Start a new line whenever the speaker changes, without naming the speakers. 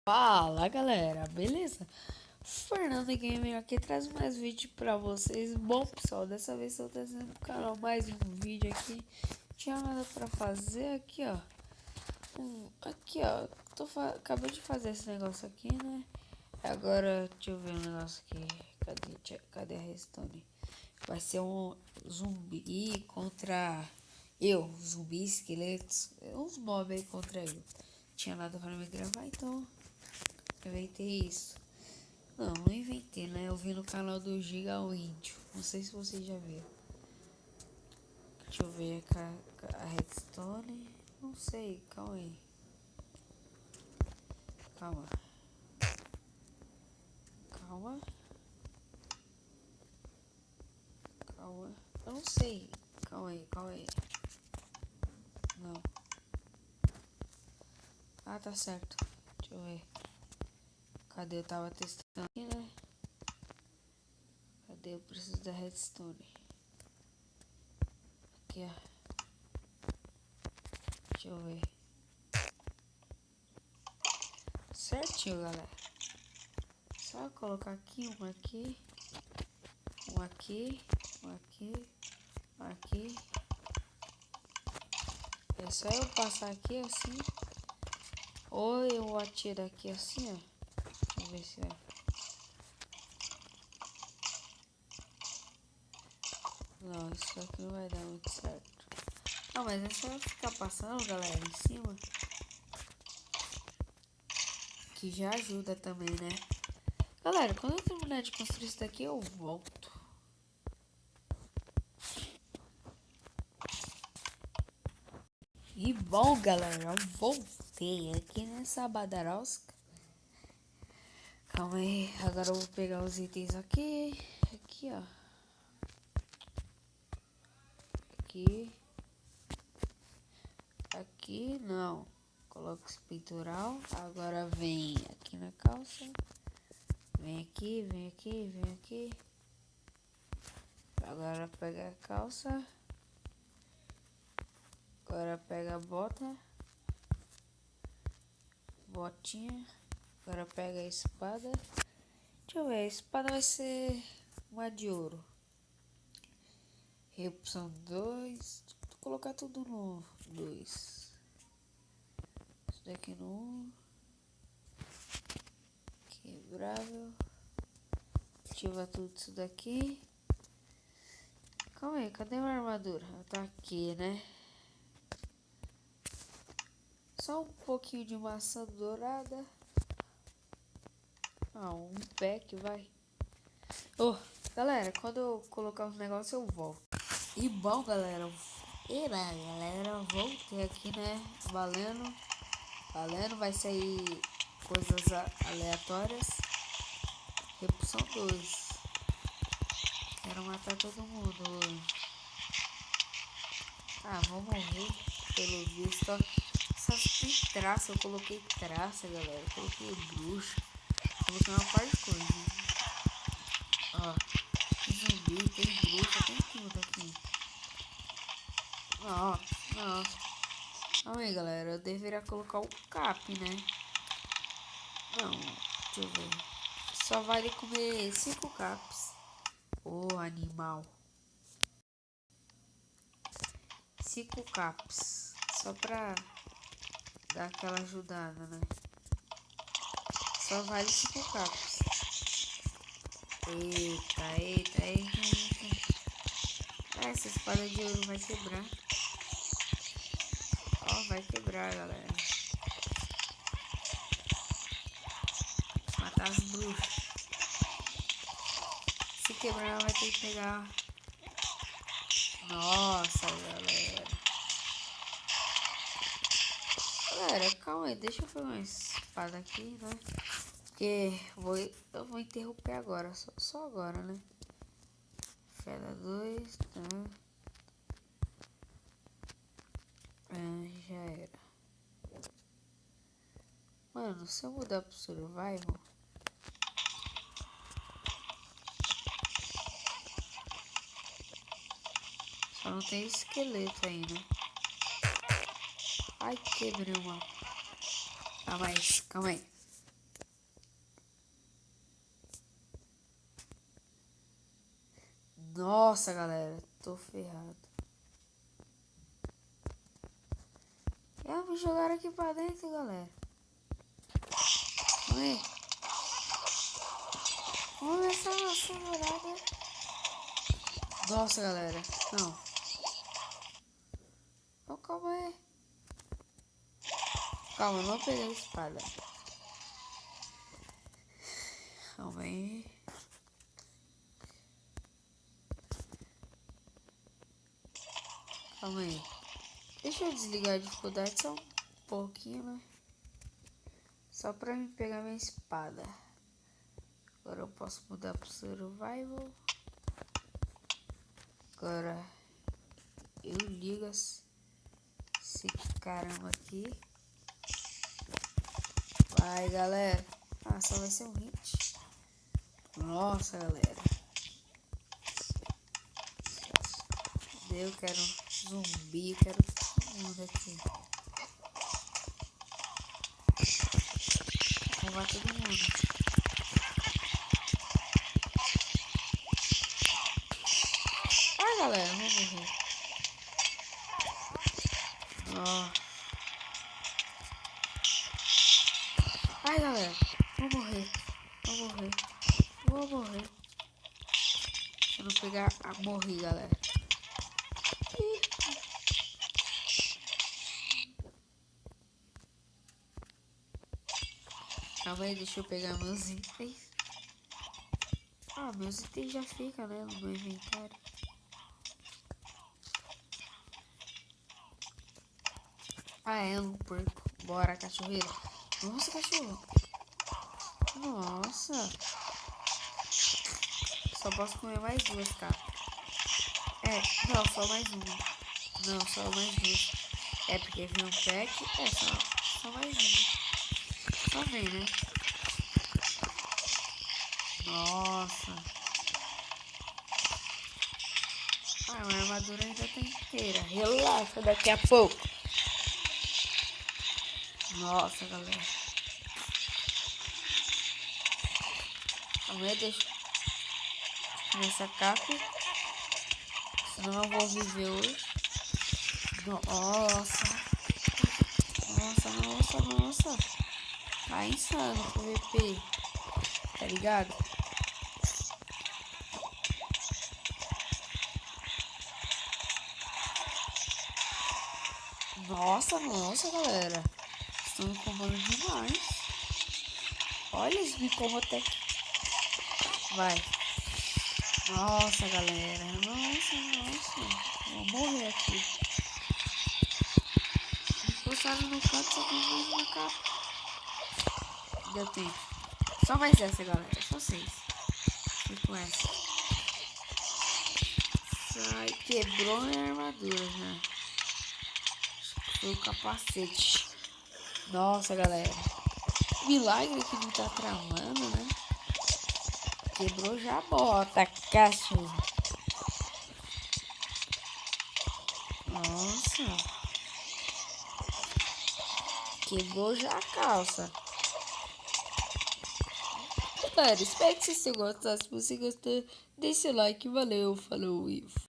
Fala galera, beleza? Fernando Gamer aqui traz mais vídeo pra vocês. Bom pessoal, dessa vez eu tô trazendo pro canal mais um vídeo aqui. Tinha nada pra fazer aqui, ó. Aqui, ó. Acabei de fazer esse negócio aqui, né? Agora, deixa eu ver um negócio aqui. Cadê a Redstone? Vai ser um zumbi contra eu, zumbi, esqueletos, uns mobs aí contra eu. Tinha nada pra me gravar, então inventei isso. Não inventei, né? Eu vi no canal do Giga o Índio. Não sei se vocês já viram. Deixa eu ver a redstone. Não sei, calma aí. Calma. Calma. Calma. Eu não sei. Calma aí, calma aí. Não. Ah, tá certo. Deixa eu ver. Cadê? Eu tava testando aqui, né? Cadê? Eu preciso da redstone. Aqui, ó. Deixa eu ver. Certinho, galera. Só colocar aqui, um aqui. Um aqui. Um aqui. Um aqui. É só eu passar aqui assim. Ou eu atiro aqui assim, ó. Deixa eu ver se vai. Não, isso aqui não vai dar muito certo. Não, mas é só eu ficar passando, galera, em cima. Que já ajuda também, né? Galera, quando eu terminar de construir isso daqui, eu volto. E bom, galera, eu voltei aqui nessa badarosca. Calma aí, agora eu vou pegar os itens aqui. Aqui, ó. Aqui. Aqui, não. Coloca esse peitoral. Agora vem aqui na calça. Vem aqui, vem aqui, vem aqui. Agora pega a calça. Agora pega a bota. Botinha. Agora pega a espada. Deixa eu ver, a espada vai ser uma de ouro. Repulsão 2. Vou colocar tudo no 2. Isso daqui no 1. Quebrável. Ativa tudo isso daqui. Calma aí, cadê minha armadura? Ela tá aqui, né? Só um pouquinho de maçã dourada. Ah, um pack, vai. Oh, galera, quando eu colocar os negócios eu volto. E bom, galera. E lá, galera, voltei aqui, né? Valendo. Valendo, vai sair coisas aleatórias. Repulsão 2. Quero matar todo mundo hoje. Ah, vou morrer pelo visto. Só tem traça, eu coloquei traça, galera. Eu coloquei bruxa. Coloquei uma parte de coisa. Ó, tem zumbi, tem bruxa, tem tudo aqui. Ó, nossa. Calma aí, galera. Eu deveria colocar o cap, né? Não, deixa eu ver. Só vale comer 5 caps. Ô, animal. 5 caps. Só pra dar aquela ajudada, né? Só vale 5 caps. Eita, eita, eita, eita. Essa espada de ouro vai quebrar. Ó, vai quebrar, galera. Matar as bruxas. Se quebrar, ela vai ter que pegar. Nossa, galera. Galera, calma aí. Deixa eu pegar uma espada aqui, né? Porque eu vou interromper agora. Só agora, né? Feda 2, tá? Já era. Mano, se eu mudar pro survival, só não tem esqueleto ainda. Ai, quebrei uma. Ah, mas calma aí. Nossa, galera, tô ferrado. Me jogaram aqui pra dentro, galera. Vem. Vamos ver essa nossa morada. Nossa, galera. Não. Oh, calma aí. Calma, não peguei a espada. Calma aí. Calma aí. Deixa eu desligar a dificuldade só um pouquinho, né? Só pra me pegar minha espada. Agora eu posso mudar pro survival. Agora eu ligo esse caramba aqui. Vai, galera. Ah, só vai ser um hit. Nossa, galera. Eu quero zumbi, eu quero todo mundo aqui. Vou matar todo mundo. Ah, galera, vou morrer. Oh. Ai, galera, vou morrer. Vou morrer. Vou morrer. Se eu não pegar, morri, galera. Calma aí, deixa eu pegar meus itens. Ah, meus itens já ficam, né, no meu inventário. Ah, é um porco. Bora, cachorreiro. Nossa, cachorro. Nossa. Só posso comer mais duas, cara. Não, só mais uma. Não, só mais duas. É porque vem um pack. Só mais uma. Só vem, né? Nossa. Ah, a armadura ainda tá inteira. Relaxa, daqui a pouco. Nossa, galera. Calma aí, deixa nessa capa. Senão eu vou viver hoje. Nossa. Nossa. Tá insano o PVP. Tá ligado? Nossa, galera. Estão me comendo demais. Olha, eles me comem até. Vai. Nossa, galera. Nossa. Vou morrer aqui. Me forçaram no canto, só tem mais uma capa. Deu tempo. Só mais essa, galera. Só 6. Fui com essa. Sai, quebrou minha armadura, né? Foi o capacete. Nossa, galera. Milagre que não tá travando, né? Quebrou já a bota, cachorro. Nossa. Quebrou já a calça. Galera, espero que vocês tenham gostado. Se você gostou, deixe o like. Valeu, falou, Ivo.